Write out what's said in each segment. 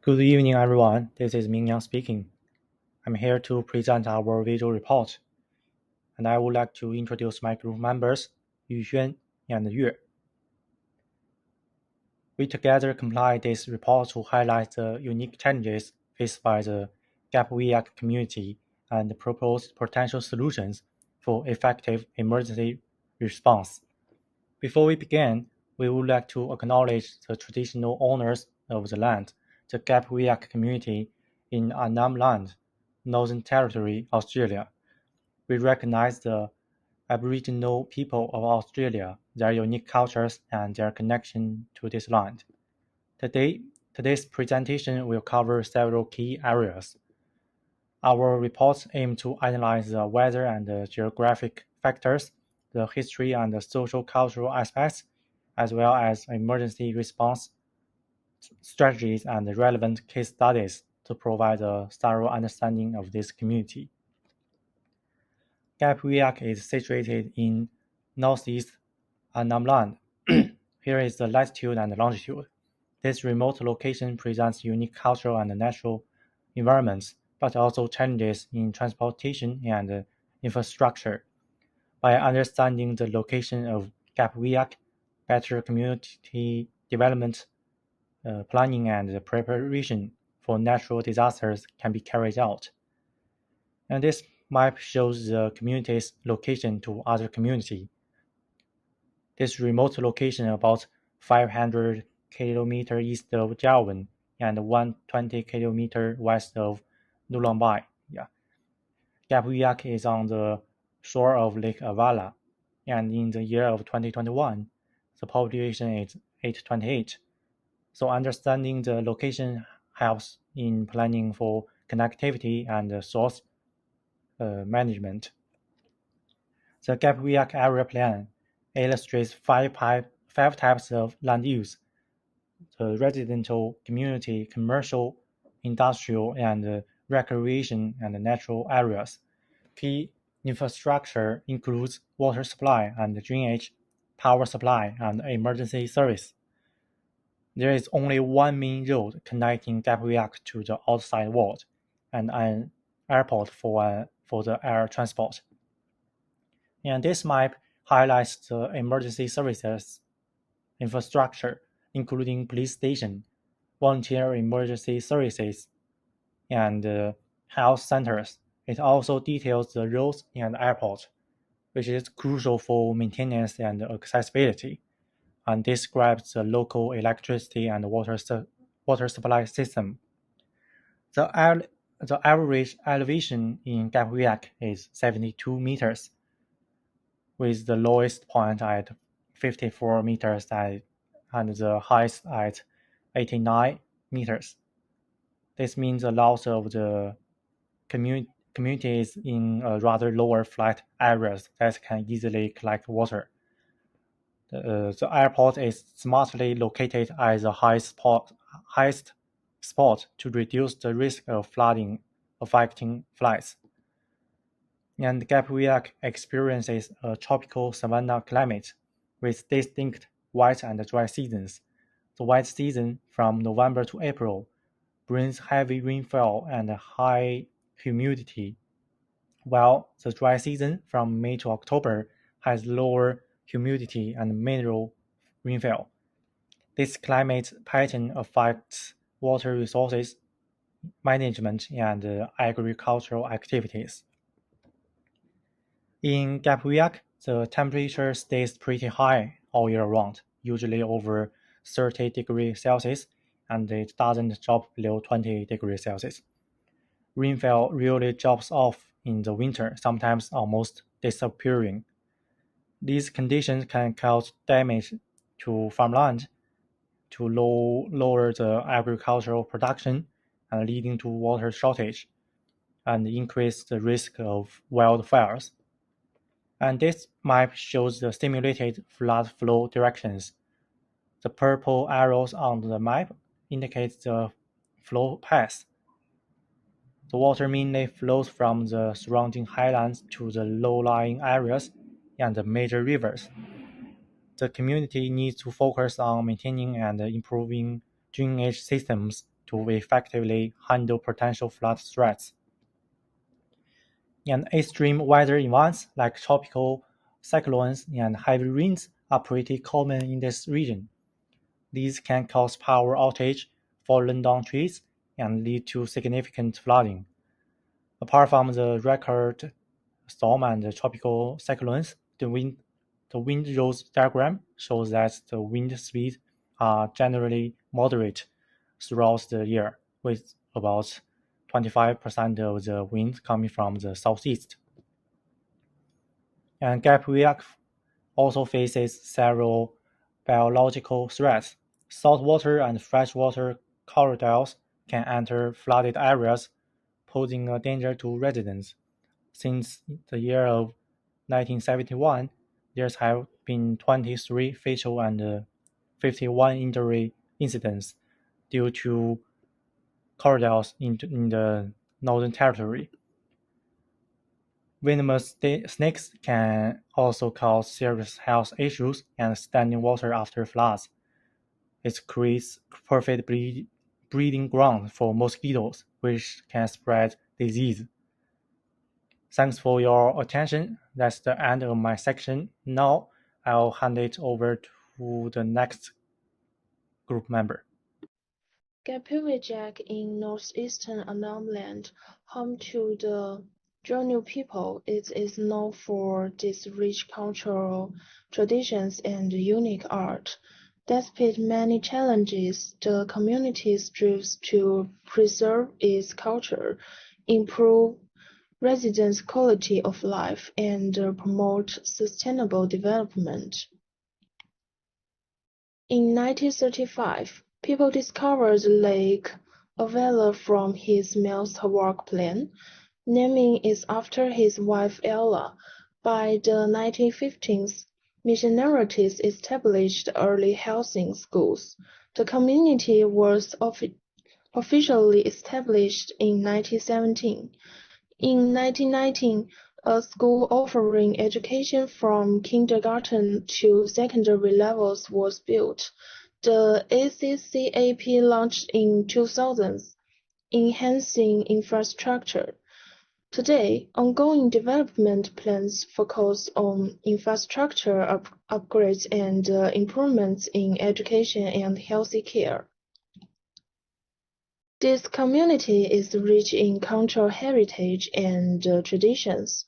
Good evening, everyone. This is Mingyang speaking. I'm here to present our visual report, and I would like to introduce my group members, Yuxuan and Yue. We together compiled this report to highlight the unique challenges faced by the Gapuwiyak community and propose potential solutions for effective emergency response. Before we begin, we would like to acknowledge the traditional owners of the land, the Gapuwiyak community in Annam Land, Northern Territory, Australia. We recognize the Aboriginal people of Australia, their unique cultures, and their connection to this land. Today's presentation will cover several key areas. Our reports aim to analyze the weather and the geographic factors, the history and the social-cultural aspects, as well as emergency response strategies and relevant case studies to provide a thorough understanding of this community. Gapuwiyak is situated in northeast Annam Land. Here is the latitude and longitude. This remote location presents unique cultural and natural environments, but also challenges in transportation and infrastructure. By understanding the location of Gapuwiyak, better community development, planning and preparation for natural disasters can be carried out. And this map shows the community's location to other community. This remote location about 500 km east of Jalwan and 120 km west of Nulambay. Gapuwiyak is on the shore of Lake Avala, and in the year of 2021, the population is 828. So understanding the location helps in planning for connectivity and source management. The Gapuwiyak Area Plan illustrates five types of land use: the residential, community, commercial, industrial, and recreation and natural areas. Key infrastructure includes water supply and drainage, power supply, and emergency service. There is only one main road connecting Gapuwiyak to the outside world, and an airport for the air transport. And this map highlights the emergency services infrastructure, including police station, volunteer emergency services, and health centers. It also details the roads and airport, which is crucial for maintenance and accessibility, and describes the local electricity and water supply system. The average elevation in Gapuwiyak is 72 meters, with the lowest point at 54 meters and the highest at 89 meters. This means a lot of the communities in rather lower flat areas that can easily collect water. The airport is smartly located at the highest spot to reduce the risk of flooding affecting flights. And Gapuwiyak experiences a tropical savanna climate with distinct wet and dry seasons. The wet season, from November to April, brings heavy rainfall and high humidity, while the dry season, from May to October, has lower humidity and minimal rainfall. This climate pattern affects water resources management and agricultural activities. In Gapuwiyak, the temperature stays pretty high all year round, usually over 30 degrees Celsius, and it doesn't drop below 20 degrees Celsius. Rainfall really drops off in the winter, sometimes almost disappearing. These conditions can cause damage to farmland, to lower the agricultural production, and leading to water shortage, and increase the risk of wildfires. And this map shows the simulated flood flow directions. The purple arrows on the map indicate the flow path. The water mainly flows from the surrounding highlands to the low-lying areas and the major rivers. The community needs to focus on maintaining and improving drainage systems to effectively handle potential flood threats. And extreme weather events like tropical cyclones and heavy rains are pretty common in this region. These can cause power outage, fallen down trees, and lead to significant flooding. Apart from the record storm and the tropical cyclones, the wind rose diagram shows that the wind speeds are generally moderate throughout the year, with about 25% of the wind coming from the southeast. And Gapuwiyak also faces several biological threats. Saltwater and freshwater crocodiles can enter flooded areas, posing a danger to residents. Since the year of 1971, there have been 23 fatal and 51 injury incidents due to crocodiles in the Northern Territory. Venomous snakes can also cause serious health issues and standing water after floods. It creates perfect breeding ground for mosquitoes, which can spread disease. Thanks for your attention. That's the end of my section. Now I'll hand it over to the next group member. Gapuwiyak in northeastern Annamland, home to the Jonyu people, it is known for its rich cultural traditions and unique art. Despite many challenges, the community strives to preserve its culture, improve residents' quality of life, and promote sustainable development. In 1935, people discovered Lake Avella from his Mills work plan, naming it after his wife Ella. By the 1950s, missionaries established early housing schools. The community was officially established in 1917. In 1919, a school offering education from kindergarten to secondary levels was built. The ACCAP launched in 2000, enhancing infrastructure. Today, ongoing development plans focus on infrastructure upgrades and improvements in education and healthy care. This community is rich in cultural heritage and traditions.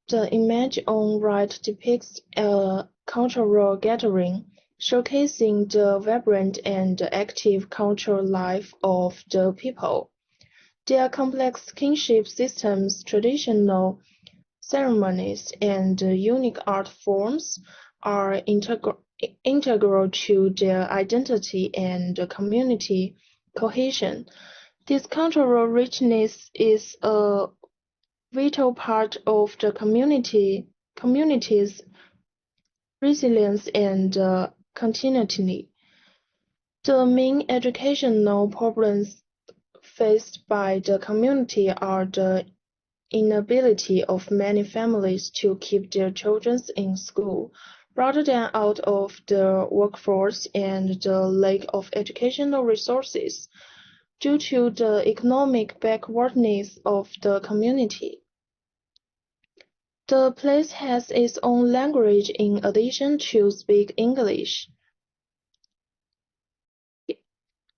The image on right depicts a cultural gathering, showcasing the vibrant and active cultural life of the people. Their complex kinship systems, traditional ceremonies, and unique art forms are integral to their identity and community cohesion. This cultural richness is a vital part of the community's resilience and continuity. The main educational problems faced by the community are the inability of many families to keep their children in school, rather than out of the workforce, and the lack of educational resources due to the economic backwardness of the community. The place has its own language in addition to speak English.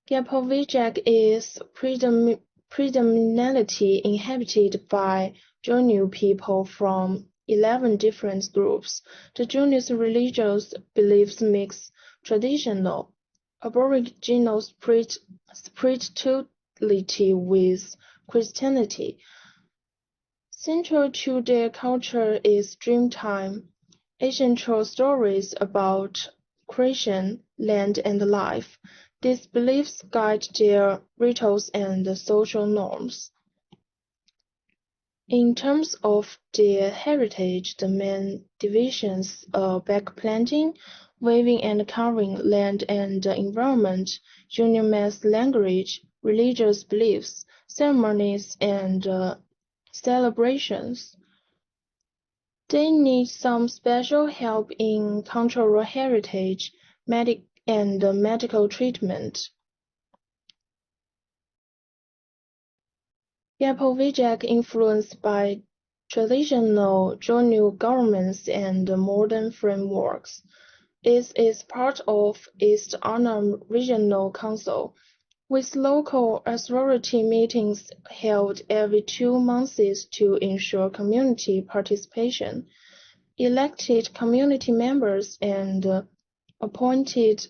Gapuwiyak is predominantly inhabited by Jonyu people from 11 different groups. The Jonyu's religious beliefs mix traditional Aboriginal spirituality with Christianity. Central to their culture is Dreamtime, ancient stories about creation, land, and life. These beliefs guide their rituals and social norms. In terms of their heritage, the main divisions are backplanting, weaving and carving, land and environment, Union mass language, religious beliefs, ceremonies, and celebrations. They need some special help in cultural heritage, medical treatment. Gapuwiyak influenced by traditional colonial governments and modern frameworks. It is part of East Annam Regional Council, with local authority meetings held every 2 months to ensure community participation. Elected community members and appointed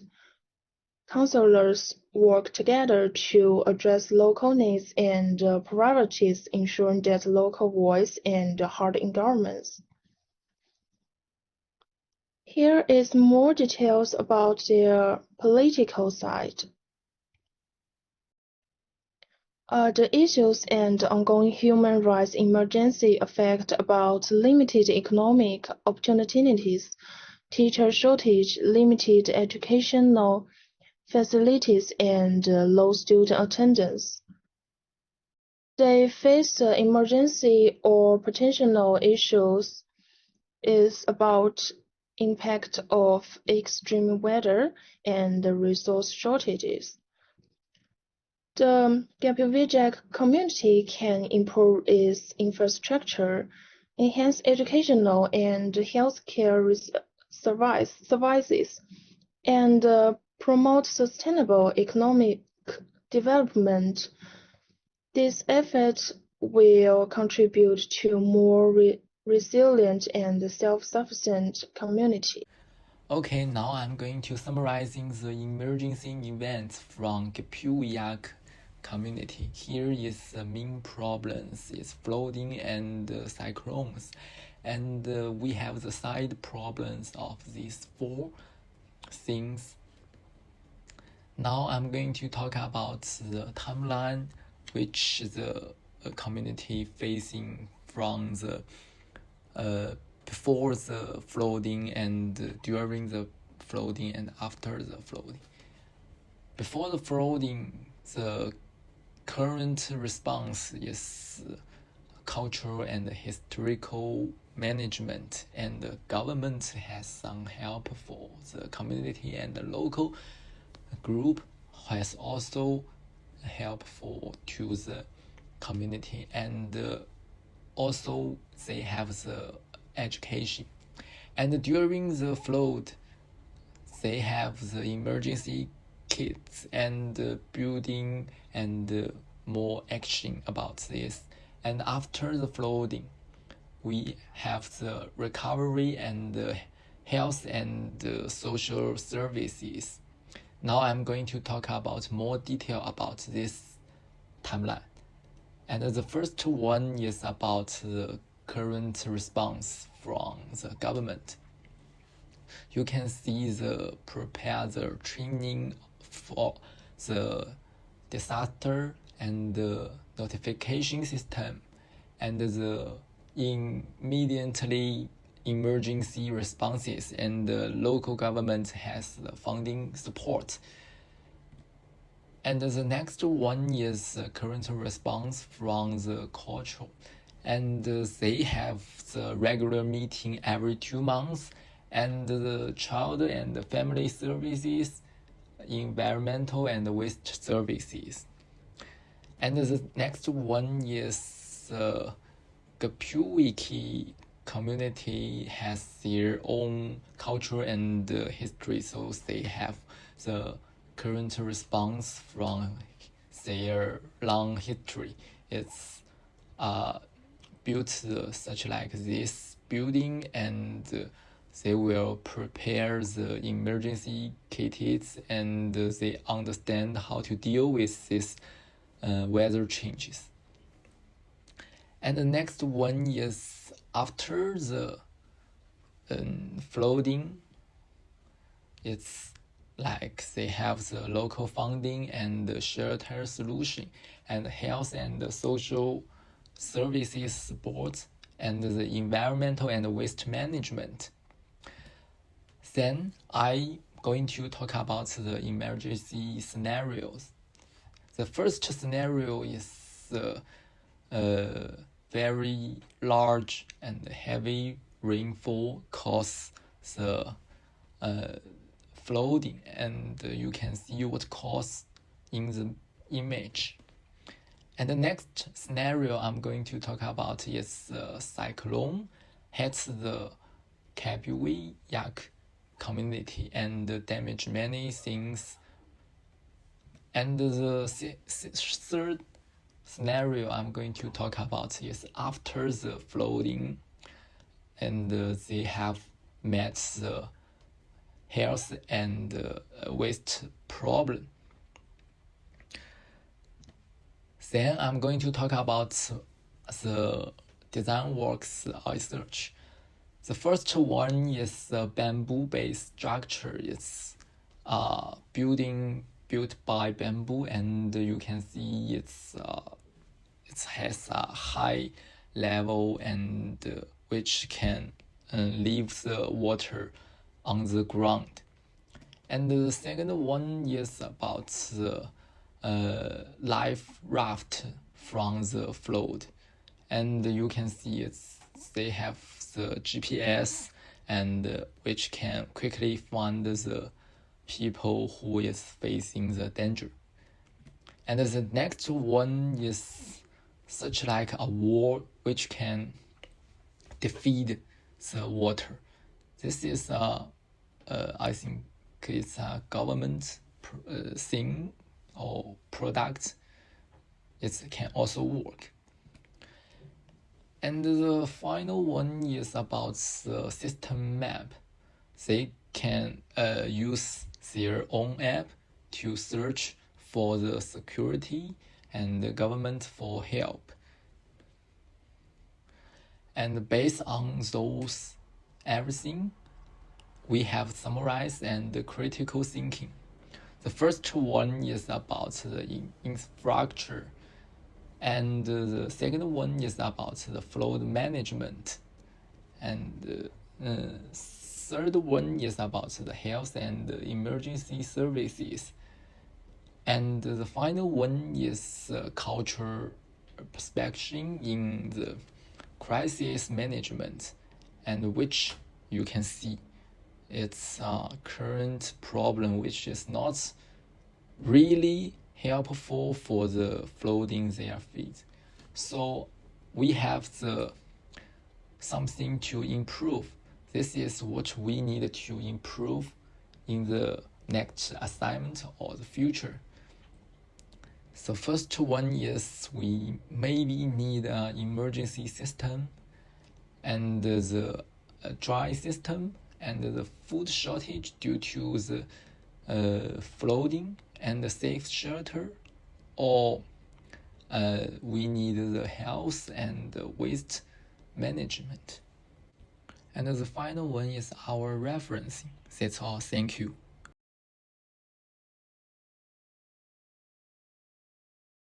councillors work together to address local needs and priorities, ensuring that local voice and heard in governments. Here is more details about their political side. The issues and ongoing human rights emergency affect about limited economic opportunities, teacher shortage, limited educational facilities, and low student attendance. They face emergency or potential issues is about impact of extreme weather and resource shortages. The Gapuwiyak community can improve its infrastructure, enhance educational and healthcare services, and promote sustainable economic development. This effort will contribute to more resilient and self-sufficient community. Okay, now I'm going to summarizing the emergency events from Gapuwiyak community. Here is the main problems is flooding and cyclones, and we have the side problems of these 4 things. Now I'm going to talk about the timeline which the community facing from the before the flooding and during the flooding and after the flooding. Before the flooding, the current response is cultural and historical management, and the government has some help for the community, and the local group has also help to the community, and also they have the education. And during the flood, they have the emergency kits and building and more action about this. And after the flooding, we have the recovery and health and social services. Now I'm going to talk about more detail about this timeline. And the first one is about the current response from the government. You can see the prepare the training for the disaster and the notification system and the immediately emergency responses, and the local government has the funding support. And the next one is the current response from the culture, and they have the regular meeting every 2 months, and the child and family services, environmental and waste services. And the next one is the Gapuwiyak community has their own culture and history, so they have the current response from their long history. It's built such like this building, and they will prepare the emergency kits, and they understand how to deal with this weather changes. And the next one is after the flooding. It's like they have the local funding and the shelter solution and health and social services support and the environmental and waste management. Then I'm going to talk about the emergency scenarios. The first scenario is very large and heavy rainfall cause the flooding, and you can see what caused in the image. And the next scenario I'm going to talk about is cyclone hits the Gapuwiyak community and damage many things. And the third scenario I'm going to talk about is after the flooding, and they have met the health and waste problem. Then I'm going to talk about the design works research. The first one is the bamboo-based structure. It's building built by bamboo, and you can see it has a high level and which can leave the water on the ground. And the second one is about the life raft from the flood, and you can see they have the GPS and which can quickly find the people who is facing the danger. And the next one is such like a wall which can defeat the water. This is I think it's a government thing or product. It can also work. And the final one is about the system map. They can use their own app to search for the security and the government for help. And based on those everything, we have summarized and critical thinking. The first one is about the infrastructure, and the second one is about the flood management, and third one is about the health and emergency services, and the final one is culture perspective in the crisis management, and which you can see it's a current problem which is not really helpful for the flooding their feet. So we have something to improve. This is what we need to improve in the next assignment or the future. So first one is we maybe need an emergency system and the dry system and the food shortage due to the flooding and the safe shelter, or we need the health and the waste management. And the final one is our referencing. That's all. Thank you.